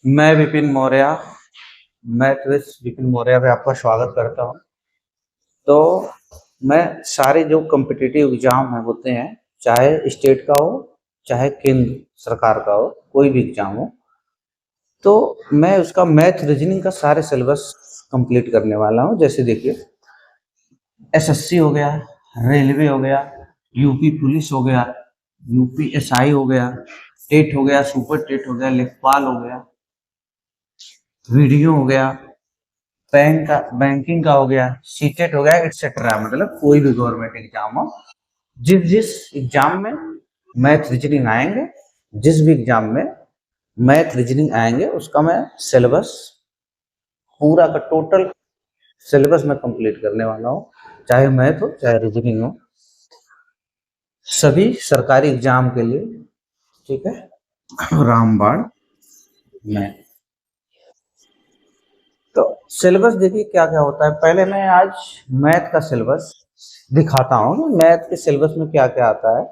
मैं विपिन मौर्य, मैं क्रिस विपिन मौर्य पे आपका स्वागत करता हूँ। तो मैं सारे जो कॉम्पिटिटिव एग्जाम है होते हैं, चाहे स्टेट का हो, चाहे केंद्र सरकार का हो, कोई भी एग्जाम हो, तो मैं उसका मैथ रीजनिंग का सारे सिलेबस कंप्लीट करने वाला हूँ। जैसे देखिए, एसएससी हो गया, रेलवे हो गया, यूपी पुलिस हो गया, यूपी एसआई हो गया, टेट हो गया, सुपर टेट हो गया, लेखपाल हो गया, वीडियो हो गया, बैंकिंग का हो गया, सीटेट हो गया, एक्सेट्रा। मतलब कोई भी गवर्नमेंट एग्जाम हो, जिस जिस एग्जाम में मैथ रीजनिंग आएंगे, जिस भी एग्जाम में मैथ रीजनिंग आएंगे, उसका मैं सिलेबस पूरा का टोटल सिलेबस में कंप्लीट करने वाला हूँ। चाहे मैथ हो, चाहे रीजनिंग हो, सभी सरकारी एग्जाम के लिए। ठीक है। रामबाण में तो सिलेबस देखिए क्या क्या होता है। पहले मैं आज मैथ का सिलेबस दिखाता हूँ, मैथ के सिलेबस में क्या क्या आता है,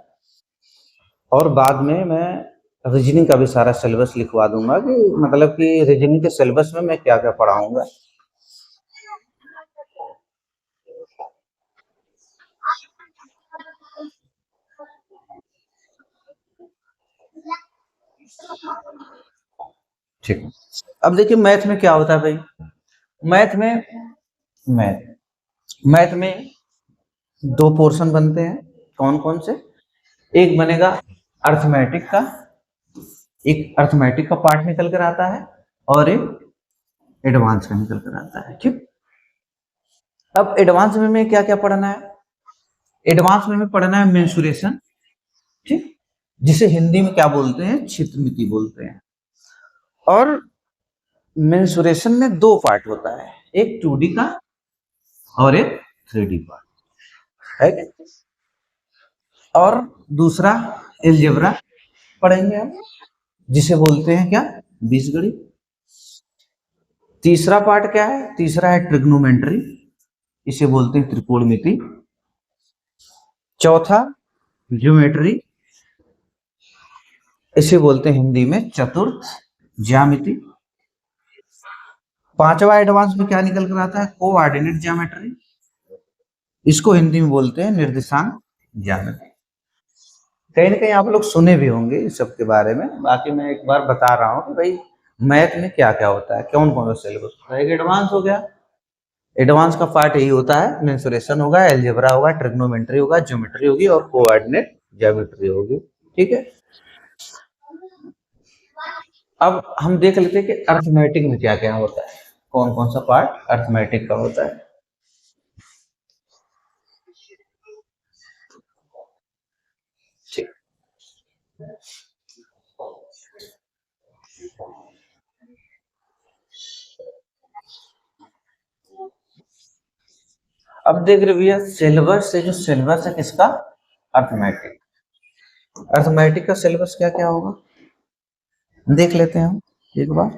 और बाद में मैं रीजनिंग का भी सारा सिलेबस लिखवा दूंगा कि मतलब कि रीजनिंग के सिलेबस में मैं क्या क्या पढ़ाऊंगा। ठीक है। अब देखिए मैथ में क्या होता है भाई। मैथ में मैथ मैथ में दो पोर्शन बनते हैं। कौन कौन से? एक बनेगा अर्थमेटिक का, एक अर्थमेटिक का पार्ट निकल कर आता है, और एक एडवांस का निकल कर आता है। ठीक। अब एडवांस में क्या क्या पढ़ना है? एडवांस में पढ़ना है मेंसुरेशन। ठीक। जिसे हिंदी में क्या बोलते हैं? क्षेत्रमिति बोलते हैं। और मेंसुरेशन में दो पार्ट होता है, एक 2D का और एक 3D पार्ट है क्या? और दूसरा एलजेब्रा पढ़ेंगे हम, जिसे बोलते हैं क्या? बीजगणित। तीसरा पार्ट क्या है? तीसरा है ट्रिग्नोमेट्री, इसे बोलते हैं त्रिकोणमिति। चौथा ज्योमेट्री, इसे बोलते हैं हिंदी में चतुर्थ ज्यामिति। पांचवा एडवांस में क्या निकल कर आता है? कोऑर्डिनेट ज्योमेट्री, इसको हिंदी में बोलते हैं निर्देशांक ज्यामिति। कहीं ना कहीं आप लोग सुने भी होंगे इस सब के बारे में, बाकी मैं एक बार बता रहा हूँ कि भाई मैथ में क्या क्या होता है, कौन कौन सा सिलेबस होता है। एक एडवांस हो गया, एडवांस का पार्ट यही होता है, मेंसुरेशन होगा, एलजेब्रा होगा, ट्रिग्नोमेट्री होगा, ज्योमेट्री होगी, और कोऑर्डिनेट ज्योमेट्री होगी। ठीक है। अब हम देख लेते हैं कि अर्थमेटिक में क्या क्या होता है, कौन कौन सा पार्ट अर्थमेटिक का होता है। ठीक। अब देख रहे भैया, सिलेबस से जो सिलेबस है किसका? अर्थमेटिक। अर्थमेटिक का सिलेबस क्या क्या होगा देख लेते हैं हम एक बार।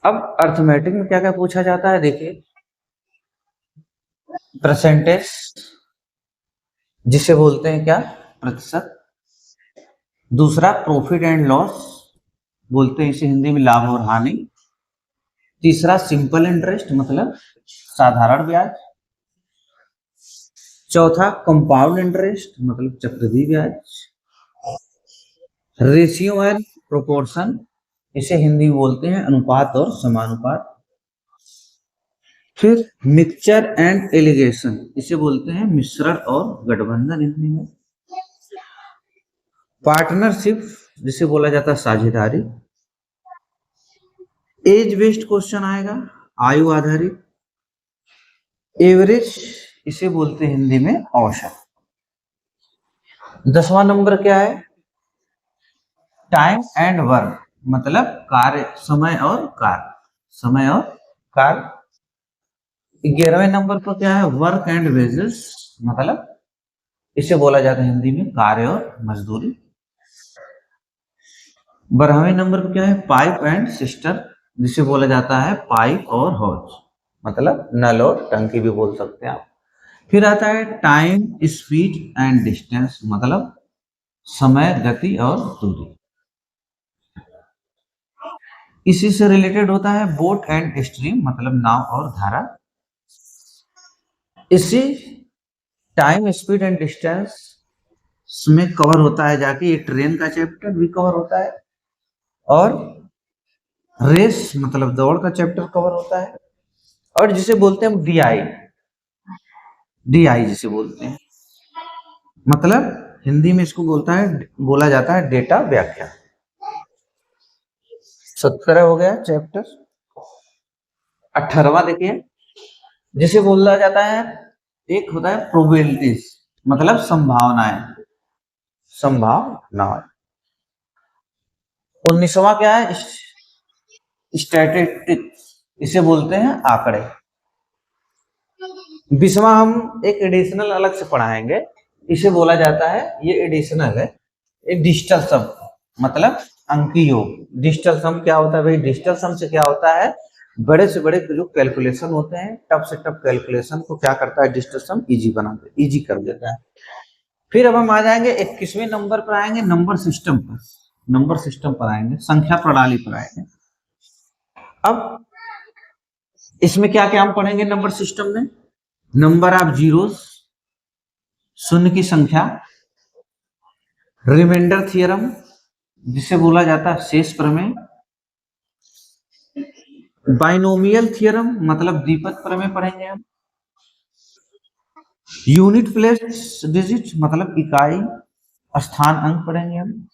अब अर्थमेटिक में क्या क्या पूछा जाता है देखिए। परसेंटेज, जिसे बोलते हैं क्या? प्रतिशत। दूसरा प्रॉफिट एंड लॉस, बोलते हैं इसे हिंदी में लाभ और हानि। तीसरा सिंपल इंटरेस्ट, मतलब साधारण ब्याज। चौथा कंपाउंड इंटरेस्ट, मतलब चक्रवृद्धि ब्याज। रेशियो एंड प्रोपोर्शन, इसे हिंदी में बोलते हैं अनुपात और समानुपात। फिर मिक्सचर एंड एलिगेशन, इसे बोलते हैं मिश्रण और गठबंधन हिंदी में। पार्टनरशिप, जिसे बोला जाता है साझेदारी। एज बेस्ड क्वेश्चन आएगा, आयु आधारित। एवरेज, इसे बोलते हैं हिंदी में औसत। 10वां नंबर क्या है? टाइम एंड वर्क, मतलब कार्य, समय और कार्य, समय और कार्य। 11वें नंबर पर क्या है? वर्क एंड वेजेस, मतलब इसे बोला जाता है हिंदी में कार्य और मजदूरी। 12वें नंबर पर क्या है? पाइप एंड सिस्टम, जिसे बोला जाता है पाइप और हौज, मतलब नल और टंकी भी बोल सकते हैं आप। फिर आता है टाइम, स्पीड एंड डिस्टेंस, मतलब समय, गति और दूरी। इसी से रिलेटेड होता है बोट एंड स्ट्रीम, मतलब नाव और धारा। इसी टाइम स्पीड एंड डिस्टेंस में कवर होता है जाके ये ट्रेन का चैप्टर भी कवर होता है, और रेस मतलब दौड़ का चैप्टर कवर होता है, और जिसे बोलते हैं हम डीआई, डीआई जिसे बोलते हैं, मतलब हिंदी में इसको बोला जाता है डेटा व्याख्या। 17 हो गया चैप्टर। 18वां देखिए, जिसे बोला जाता है, एक होता है प्रोबेबिलिटीज, मतलब संभावनाएं, संभावनाएं। 19वां क्या है, स्टैटिस्टिक्स, इसे बोलते हैं आंकड़े। 20वां हम एक एडिशनल अलग से पढ़ाएंगे, इसे बोला जाता है, ये एडिशनल है, एक डिजिटल सम, मतलब अंकीय योग। डिजिटल सम क्या होता है भाई, डिजिटल सम से क्या होता है, बड़े से बड़े जो कैलकुलेशन होते हैं, टफ से टफ कैलकुलेशन को क्या करता है डिजिटल सम, इजी कर देता है। फिर अब हम आ जाएंगे 21वें नंबर पर, आएंगे नंबर सिस्टम पर, नंबर सिस्टम पर आएंगे, संख्या प्रणाली पर आएंगे। अब इसमें क्या क्या हम पढ़ेंगे नंबर सिस्टम में, नंबर ऑफ जीरोस, शून्य की संख्या, रिमाइंडर थ्योरम जिसे बोला जाता है शेष प्रमेय, बाइनोमियल थ्योरम मतलब द्विपद प्रमेय पढ़ेंगे हम, यूनिट प्लेस डिजिट मतलब इकाई स्थान अंक पढ़ेंगे हम,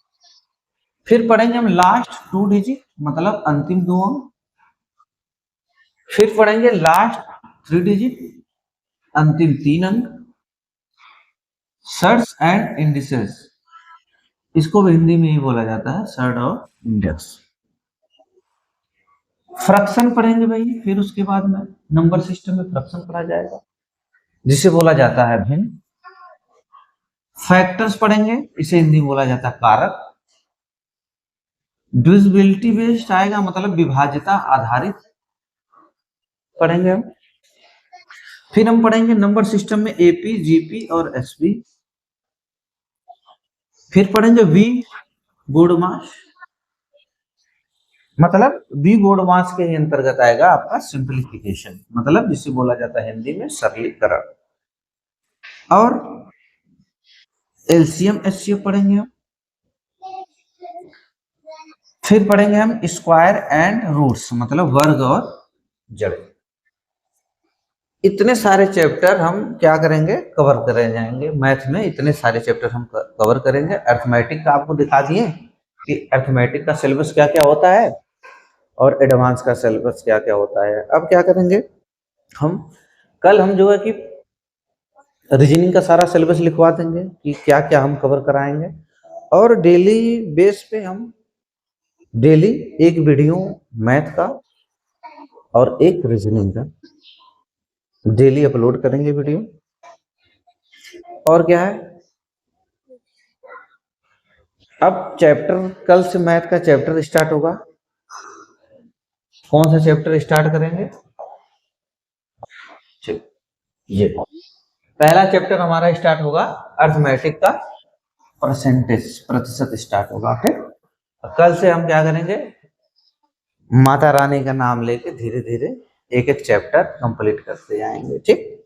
फिर पढ़ेंगे हम लास्ट 2 डिजिट मतलब अंतिम 2 अंक, फिर पढ़ेंगे लास्ट 3 डिजिट अंतिम 3 अंक, सर्च एंड इंडिसेस, इसको भी हिंदी में ही बोला जाता है सर्च और इंडेक्स। फ्रैक्शन पढ़ेंगे भाई, फिर उसके बाद में नंबर सिस्टम में फ्रैक्शन पढ़ा जाएगा जिसे बोला जाता है भिन्न। फैक्टर्स पढ़ेंगे, इसे हिंदी में बोला जाता है कारक। डिविजिबिलिटी बेस्ड आएगा, मतलब विभाज्यता आधारित पढ़ेंगे हम। फिर हम पढ़ेंगे नंबर सिस्टम में एपी, जीपी और एसपी। फिर पढ़ेंगे वी बोर्ड मास, मतलब वी बोर्ड मास के अंतर्गत आएगा आपका सिंप्लीफिकेशन, मतलब जिसे बोला जाता है हिंदी में सरलीकरण। और एलसीएम एचसीएफ पढ़ेंगे हम। फिर पढ़ेंगे हम स्क्वायर एंड रूट्स, मतलब वर्ग और जड़। इतने सारे चैप्टर हम क्या करेंगे, कवर करे जाएंगे मैथ में, इतने सारे चैप्टर हम कवर करेंगे। अर्थमेटिक का आपको दिखा दिए कि अर्थमेटिक का सिलेबस क्या क्या होता है और एडवांस का सिलेबस क्या क्या होता है। अब क्या करेंगे हम, कल हम जो है कि रीजनिंग का सारा सिलेबस लिखवा देंगे कि क्या क्या हम कवर कराएंगे, और डेली बेस पे हम डेली एक वीडियो मैथ का और एक रीजनिंग का डेली अपलोड करेंगे वीडियो। और क्या है, अब चैप्टर कल से मैथ का चैप्टर स्टार्ट होगा। कौन सा चैप्टर स्टार्ट करेंगे, ये पहला चैप्टर हमारा स्टार्ट होगा अर्थमेटिक का, परसेंटेज प्रतिशत स्टार्ट होगा। फिर कल से हम क्या करेंगे, माता रानी का नाम लेके धीरे धीरे एक एक चैप्टर कंप्लीट करते जाएंगे, ठीक।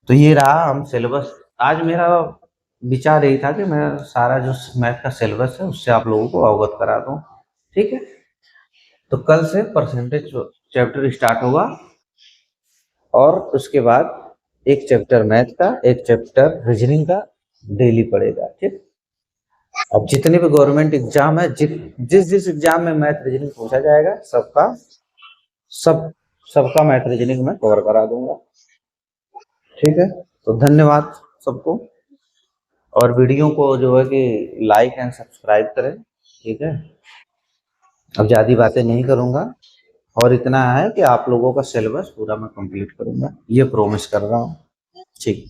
तो ये रहा हम सिलेबस। आज मेरा विचार यही था कि मैं सारा जो मैथ का सिलेबस है उससे आप लोगों को अवगत करा दूं, ठीक है। तो कल से परसेंटेज चैप्टर स्टार्ट होगा, और उसके बाद एक चैप्टर मैथ का, एक चैप्टर रीजनिंग का डेली पढ़ेगा, ठीक। अब जितने भी गवर्नमेंट एग्जाम है, जिस जिस एग्जाम में मैथ रीजनिंग पूछा जाएगा, सब सबका मैथ रीजनिंग में कवर करा दूंगा, ठीक है। तो धन्यवाद सबको, और वीडियो को जो है कि लाइक एंड सब्सक्राइब करें, ठीक है। अब ज़्यादा बातें नहीं करूंगा, और इतना है कि आप लोगों का सिलेबस पूरा मैं कंप्लीट करूंगा, ये प्रॉमिस कर रहा हूँ, ठीक।